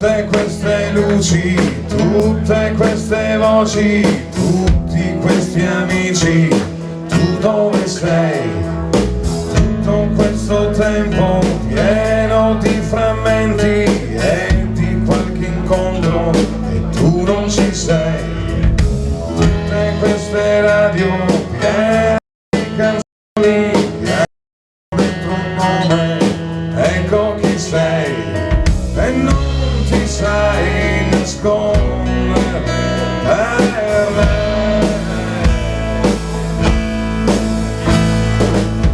Tutte queste luci, tutte queste voci, tutti questi amici, tu dove sei? Tutto questo tempo pieno di frammenti e di qualche incontro e tu non ci sei. Tutte queste radio piene di canzoni che hanno dentro un nome, ecco chi sei e non ti sai nascondere per me.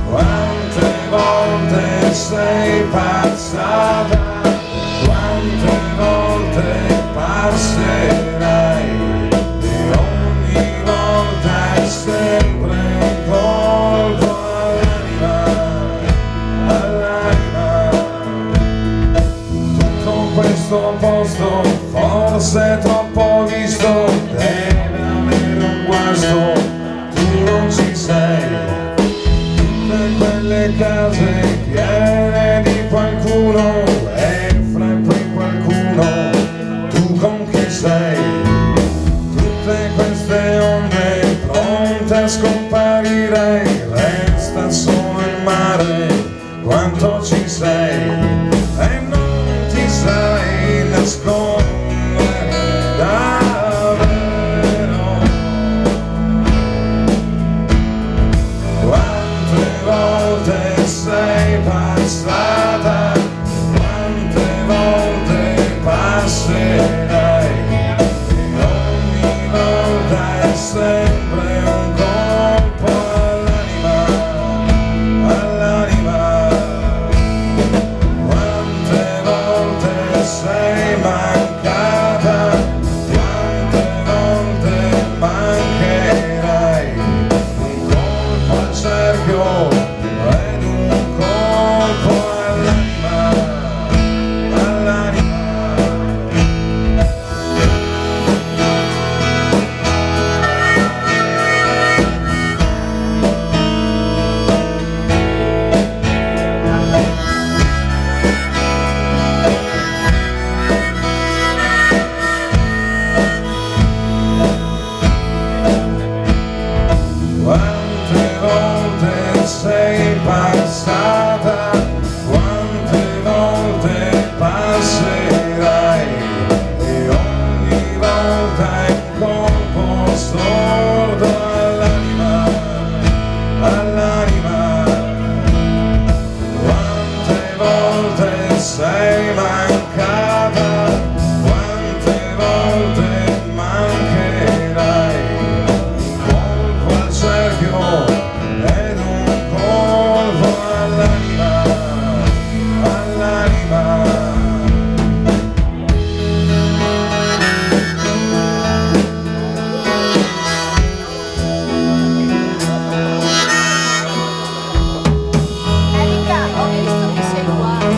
Quante volte sei passata, quante volte passerai e ogni volta è sempre un colpo all'anima. Tutto questo posto forse troppo visto deve avere un guasto, tu non ci sei. Tutte quelle case piene di qualcuno e fra quei qualcuno tu con chi sei? Tutte queste onde pronte a scomparire, resta solo il mare, quanto ci sei e non ti sai nascondere davvero. Quante volte sei passata, quante volte passerai e ogni volta è sempre un colpo all'anima, all'anima. Quante volte sei mancata, quante volte mancherai, un colpo al cerchio ed un colpo all'anima, all'anima. Quante volte sei passata, quante volte passerai e ogni volta è un colpo sordo all'anima, all'anima. Quante volte sei mancata, quante volte mancherai, un colpo al cerchio ed un colpo all'anima, all'anima. Erika, ho visto che sei uguale.